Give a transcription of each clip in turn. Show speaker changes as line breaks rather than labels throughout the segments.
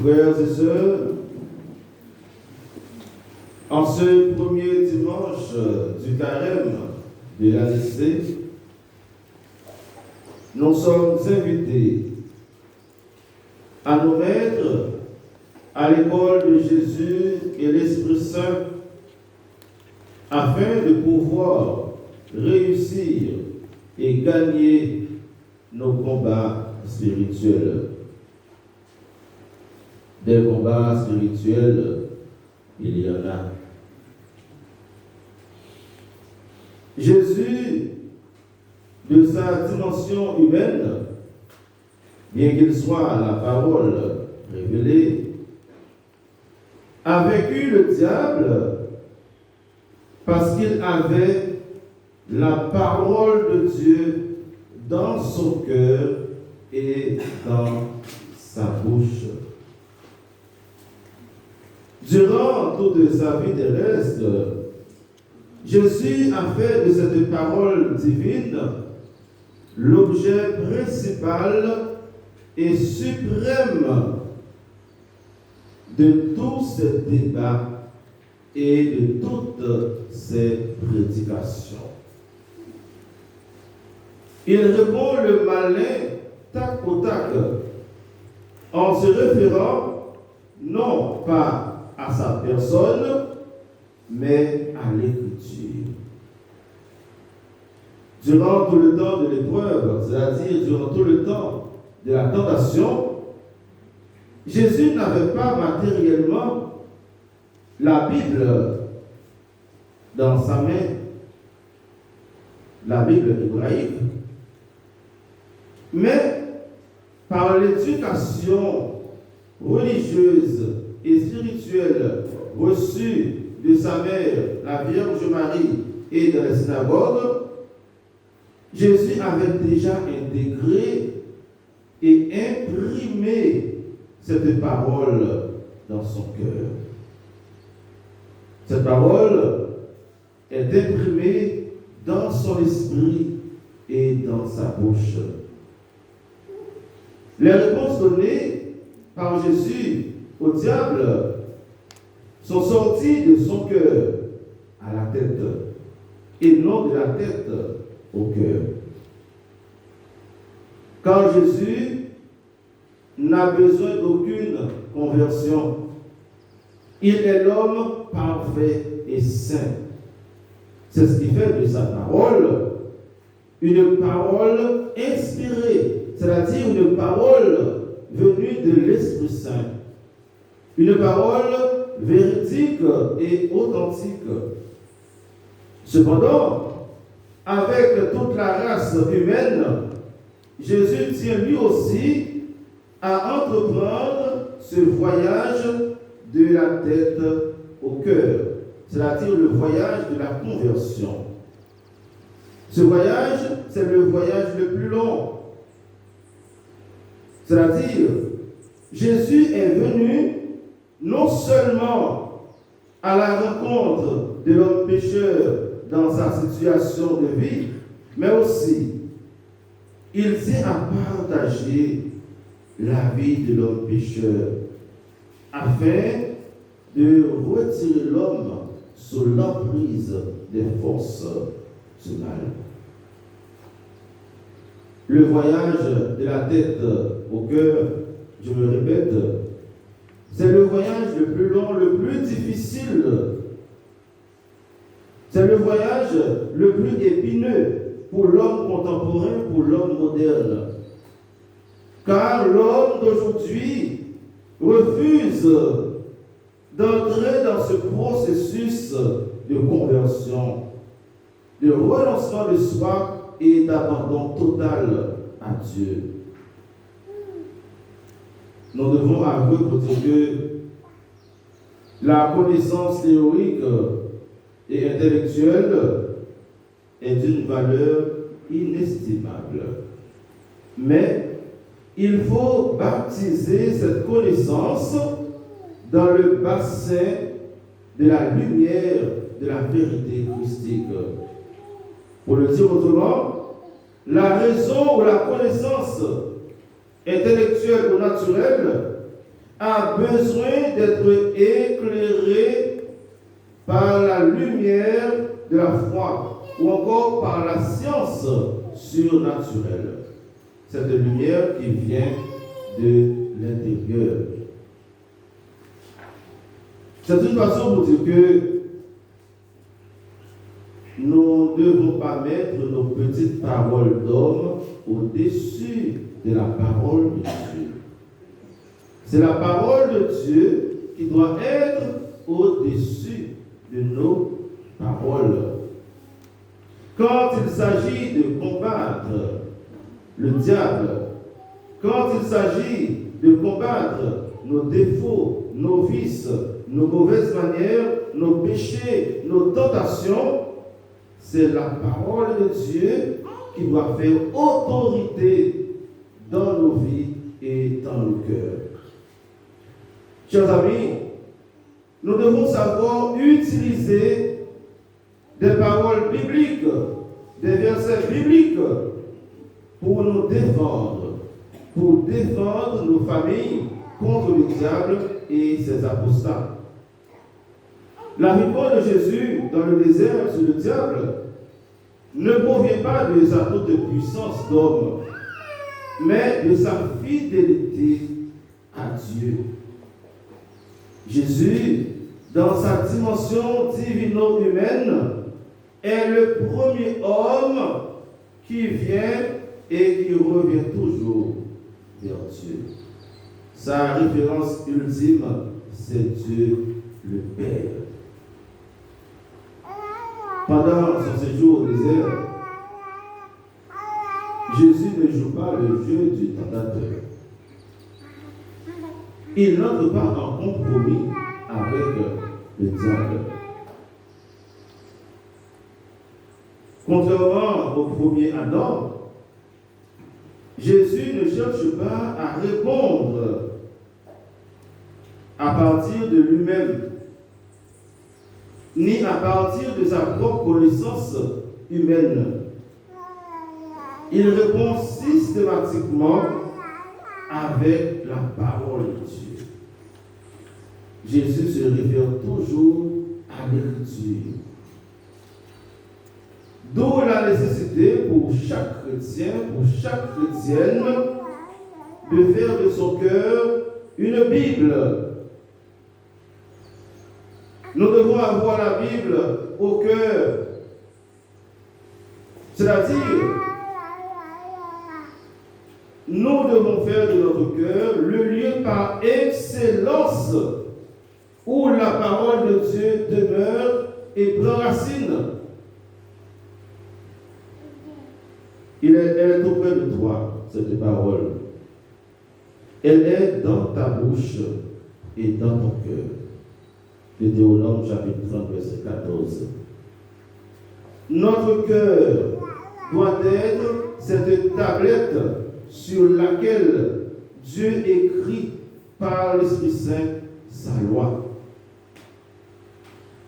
Frères et sœurs, en ce premier dimanche du carême de l'année C, nous sommes invités à nous mettre à l'école de Jésus et l'Esprit Saint afin de pouvoir réussir et gagner nos combats spirituels. Des combats spirituels, il y en a. Jésus, de sa dimension humaine, bien qu'il soit la parole révélée, a vaincu le diable parce qu'il avait la parole de Dieu dans son cœur et dans sa bouche. Durant toute sa vie terrestre, Jésus a fait de cette parole divine l'objet principal et suprême de tous ses débats et de toutes ses prédications. Il répond le malin tac au tac en se référant non pas à sa personne, mais à l'Écriture. Durant tout le temps de l'épreuve, c'est-à-dire durant tout le temps de la tentation, Jésus n'avait pas matériellement la Bible dans sa main, la Bible hébraïque, mais par l'éducation religieuse et spirituelle reçue de sa mère, la Vierge Marie, et de la synagogue, Jésus avait déjà intégré et imprimé cette parole dans son cœur. Cette parole est imprimée dans son esprit et dans sa bouche. Les réponses données par Jésus au diable sont sorties de son cœur à la tête et non de la tête au cœur. Car Jésus n'a besoin d'aucune conversion. Il est l'homme parfait et saint. C'est ce qui fait de sa parole une parole inspirée, c'est-à-dire une parole venue de l'Esprit Saint. Une parole véridique et authentique. Cependant, avec toute la race humaine, Jésus tient lui aussi à entreprendre ce voyage de la tête au cœur, c'est-à-dire le voyage de la conversion. Ce voyage, c'est le voyage le plus long. C'est-à-dire, Jésus est venu non seulement à la rencontre de l'homme pécheur dans sa situation de vie, mais aussi, il tient à partager la vie de l'homme pécheur afin de retirer l'homme sous l'emprise des forces du mal. Le voyage de la tête au cœur, je me répète, c'est le voyage le plus long, le plus difficile. C'est le voyage le plus épineux pour l'homme contemporain, pour l'homme moderne. Car l'homme d'aujourd'hui refuse d'entrer dans ce processus de conversion, de renoncement de soi et d'abandon total à Dieu. Nous devons avouer pour dire que la connaissance théorique et intellectuelle est d'une valeur inestimable. Mais il faut baptiser cette connaissance dans le bassin de la lumière de la vérité christique. Pour le dire autrement, la raison ou la connaissance intellectuelle ou naturelle a besoin d'être éclairé par la lumière de la foi ou encore par la science surnaturelle. Cette lumière qui vient de l'intérieur. C'est une façon pour dire que nous ne devons pas mettre nos petites paroles d'homme au-dessus de la parole de Dieu. C'est la parole de Dieu qui doit être au-dessus de nos paroles. Quand il s'agit de combattre le diable, quand il s'agit de combattre nos défauts, nos vices, nos mauvaises manières, nos péchés, nos tentations, c'est la parole de Dieu qui doit faire autorité dans nos vies et dans nos cœurs. Chers amis, nous devons savoir utiliser des paroles bibliques, des versets bibliques pour nous défendre, pour défendre nos familles contre le diable et ses apostats. La victoire de Jésus dans le désert sur le diable ne provient pas de sa toute puissance d'homme, mais de sa fidélité à Dieu. Jésus, dans sa dimension divino-humaine, est le premier homme qui vient et qui revient toujours vers Dieu. Sa référence ultime, c'est Dieu le Père. Pendant son séjour au désert, Jésus ne joue pas le jeu du tentateur. Il n'entre pas en compromis avec le diable. Contrairement au premier Adam, Jésus ne cherche pas à répondre à partir de lui-même, ni à partir de sa propre connaissance humaine. Il répond systématiquement avec la parole de Dieu. Jésus se réfère toujours à l'Écriture. D'où la nécessité pour chaque chrétien, pour chaque chrétienne, de faire de son cœur une Bible. Nous devons avoir la Bible au cœur. C'est-à-dire, nous devons faire de notre cœur le lieu par excellence où la parole de Dieu demeure et prend racine. Elle est auprès de toi, cette parole. Elle est dans ta bouche et dans ton cœur. Deutéronome chapitre 30, verset 14. Notre cœur doit être cette tablette sur laquelle Dieu écrit par l'Esprit Saint sa loi.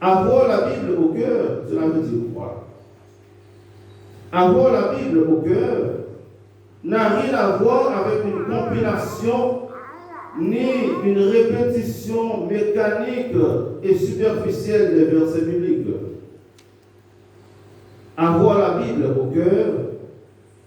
Avoir la Bible au cœur, cela veut dire quoi? Avoir la Bible au cœur n'a rien à voir avec une compilation ni une répétition mécanique et superficielle des versets bibliques. Avoir la Bible au cœur,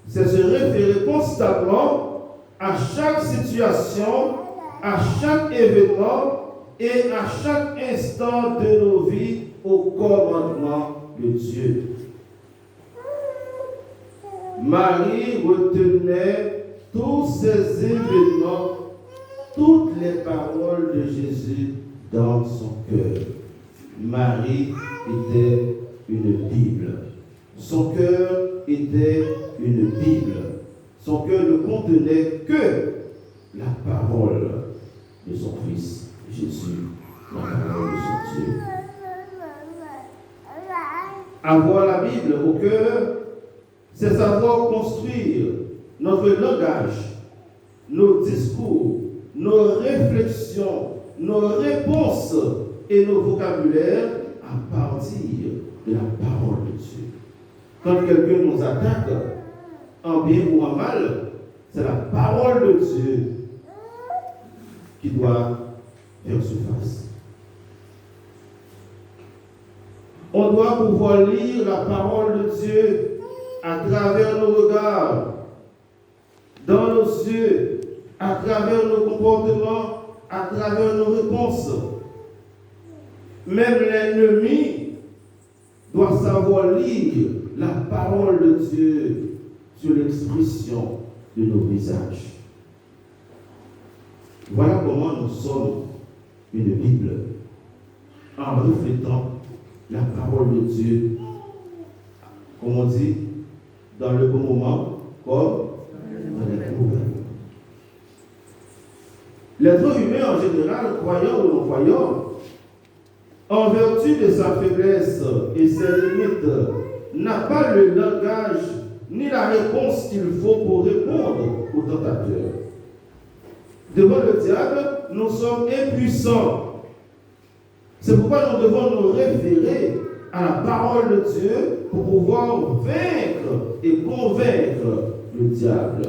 c'est se référer constamment à chaque situation, à chaque événement et à chaque instant de nos vies au commandement de Dieu. Marie retenait tous ces événements, toutes les paroles de Jésus dans son cœur. Marie était une Bible. Son cœur était une Bible. Son cœur ne contenait que la parole de son Fils Jésus, la parole de son Dieu. Avoir la Bible au cœur, c'est savoir construire notre langage, nos discours, nos réflexions, nos réponses et nos vocabulaires à partir de la parole de Dieu. Quand quelqu'un nous attaque, en bien ou en mal, c'est la parole de Dieu qui doit faire surface. On doit pouvoir lire la parole de Dieu à travers nos regards, dans nos yeux, à travers nos comportements, à travers nos réponses. Même l'ennemi doit savoir lire la parole de Dieu sur l'expression de nos visages. Voilà comment nous sommes une Bible, en reflétant la parole de Dieu, comme on dit, dans le bon moment, comme dans les mauvais. L'être humain en général, croyant ou non-croyant, en vertu de sa faiblesse et ses limites, n'a pas le langage ni la réponse qu'il faut pour répondre au tentateur. Devant le diable, nous sommes impuissants. C'est pourquoi nous devons nous référer à la parole de Dieu pour pouvoir vaincre et convaincre le diable.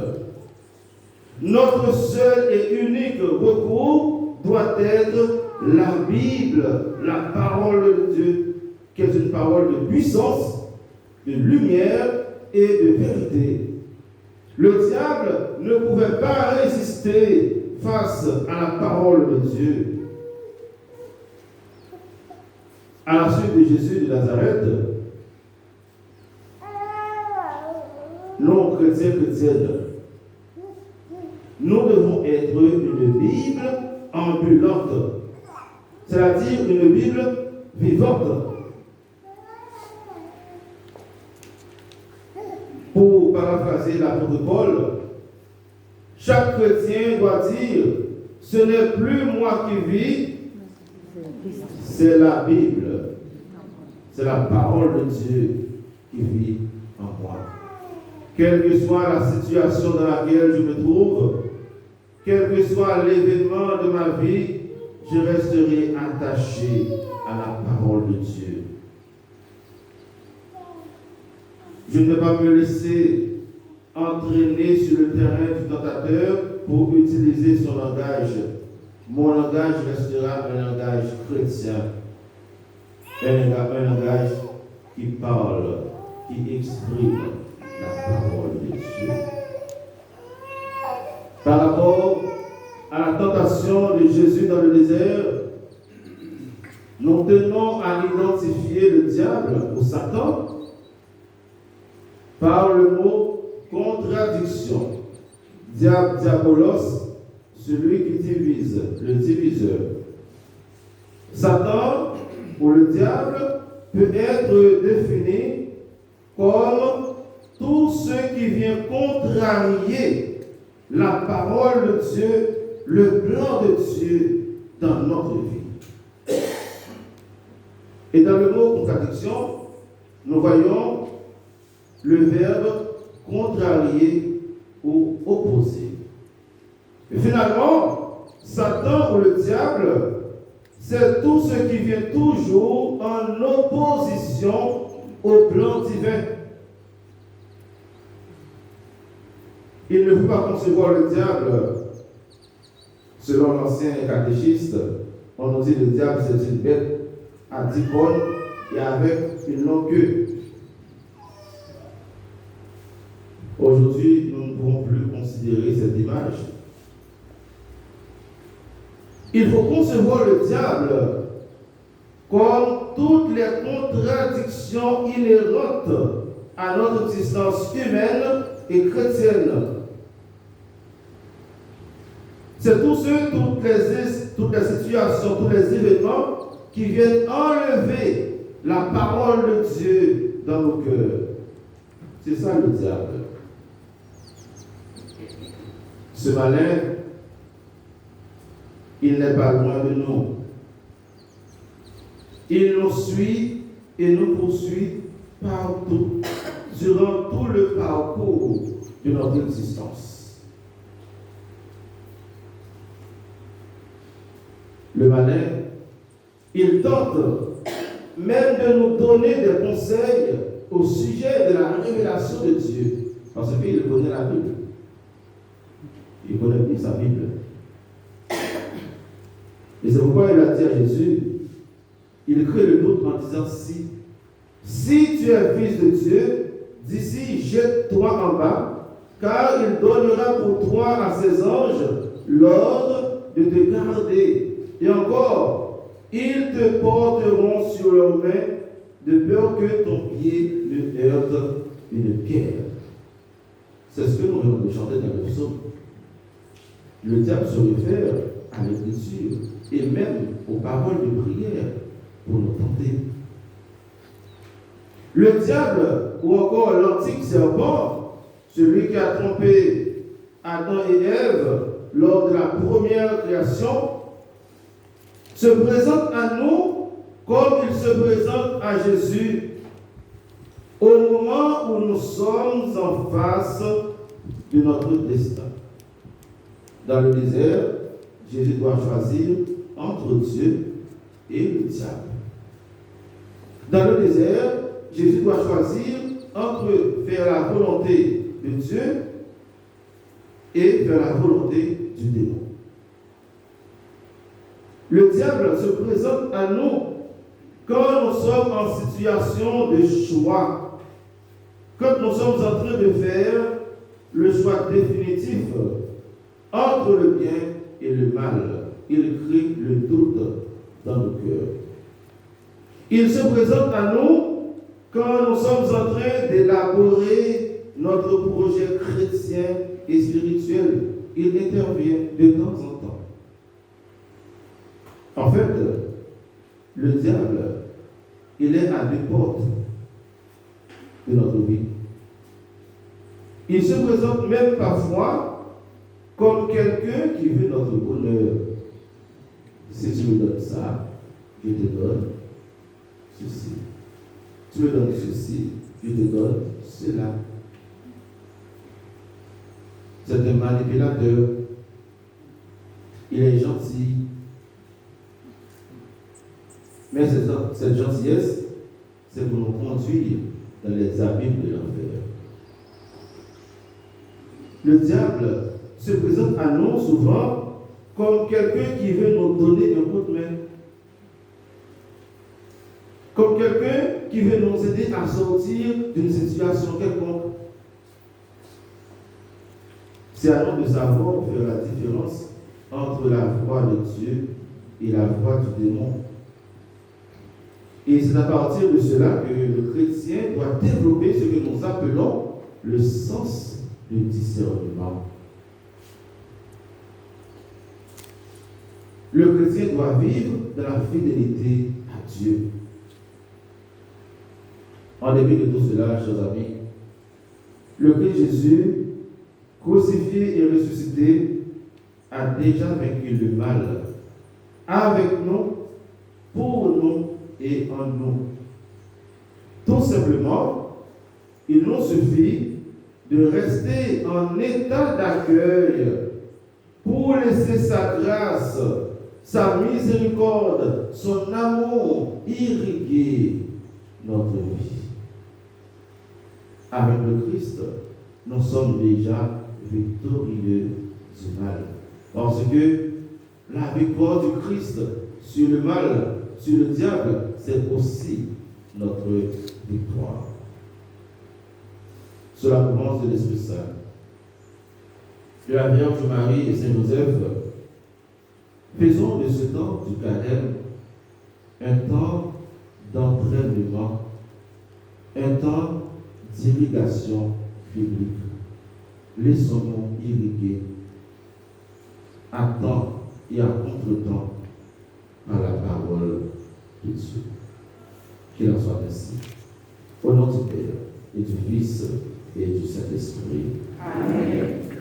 Notre seul et unique recours doit être la Bible, la parole de Dieu, qui est une parole de puissance, de lumière et de vérité. Le diable ne pouvait pas résister face à la parole de Dieu. À la suite de Jésus de Nazareth, nous, chrétiennes, nous devons être une Bible ambulante, c'est-à-dire une Bible vivante. Pour paraphraser l'apôtre Paul, chaque chrétien doit dire, ce n'est plus moi qui vis, c'est la Bible, c'est la parole de Dieu qui vit en moi. Quelle que soit la situation dans laquelle je me trouve, quel que soit l'événement de ma vie, je resterai attaché à la parole de Dieu. Je ne vais pas me laisser entraîner sur le terrain du tentateur pour utiliser son langage. Mon langage restera un langage chrétien, un langage qui parle, qui exprime la parole de Dieu. Par rapport à la tentation de Jésus dans le désert, nous tenons à identifier le diable ou Satan par le mot contradiction. Diable, diabolos, celui qui divise, le diviseur. Satan ou le diable peut être défini comme tout ce qui vient contrarier la parole de Dieu, le plan de Dieu dans notre vie. Et dans le mot contradiction, nous voyons le verbe contrarier ou opposer. Et finalement, Satan ou le diable, c'est tout ce qui vient toujours en opposition au plan divin. Il ne faut pas concevoir le diable selon l'ancien catéchiste. On nous dit que le diable c'est une bête à 10 cornes et avec une longue queue. Aujourd'hui, nous ne pouvons plus considérer cette image. Il faut concevoir le diable comme toutes les contradictions inhérentes à notre existence humaine et chrétienne. C'est toutes les situations, tous les événements qui viennent enlever la parole de Dieu dans nos cœurs. C'est ça le diable. Ce malin, il n'est pas loin de nous. Il nous suit et nous poursuit partout, durant tout le parcours de notre existence. Le malin, il tente même de nous donner des conseils au sujet de la révélation de Dieu, parce qu'il connaît la Bible. Il connaît bien sa Bible. Et c'est pourquoi il a dit à Jésus, il crée le doute en disant si tu es fils de Dieu, d'ici jette-toi en bas, car il donnera pour toi à ses anges l'ordre de te garder. Et encore, ils te porteront sur leurs mains, de peur que ton pied ne heurte une pierre. C'est ce que nous venons de chanter dans le psaume. Le diable se réfère à l'écriture et même aux paroles de prière pour nous tenter. Le diable, ou encore l'antique serpent, celui qui a trompé Adam et Ève lors de la première création, se présente à nous comme il se présente à Jésus au moment où nous sommes en face de notre destin. Dans le désert, Jésus doit choisir entre Dieu et le diable. Dans le désert, Jésus doit choisir entre faire la volonté de Dieu et faire la volonté du démon. Le diable se présente à nous quand nous sommes en situation de choix, quand nous sommes en train de faire le choix définitif entre le bien et le mal. Il crée le doute dans nos cœurs. Il se présente à nous quand nous sommes en train d'élaborer notre projet chrétien et spirituel. Il intervient de temps en temps. En fait, le diable, il est à deux portes de notre vie. Il se présente même parfois comme quelqu'un qui veut notre bonheur. Si tu me donnes ça, je te donne ceci. Tu me donnes ceci, je te donne cela. C'est un manipulateur. Il est gentil. Mais cette gentillesse, c'est pour nous conduire dans les abîmes de l'enfer. Le diable se présente à nous souvent comme quelqu'un qui veut nous donner un coup de main. Comme quelqu'un qui veut nous aider à sortir d'une situation quelconque. C'est à nous de savoir faire la différence entre la voix de Dieu et la voix du démon. Et c'est à partir de cela que le chrétien doit développer ce que nous appelons le sens du discernement. Le chrétien doit vivre dans la fidélité à Dieu. En dépit de tout cela, chers amis, le Christ Jésus, crucifié et ressuscité, a déjà vaincu le mal avec nous, pour nous et en nous. Tout simplement, il nous suffit de rester en état d'accueil pour laisser sa grâce, sa miséricorde, son amour irriguer notre vie. Avec le Christ, nous sommes déjà victorieux du mal. Parce que la victoire du Christ sur le mal, sur le diable, c'est aussi notre victoire. Sous la commande de l'Esprit Saint, de la Vierge Marie et Saint Joseph, faisons de ce temps du carême un temps d'entraînement, un temps d'irrigation biblique. Laissons-nous irriguer à temps et à contre-temps par la parole de Dieu. Qu'il en soit ainsi. Au nom du Père et du Fils et du Saint-Esprit. Amen.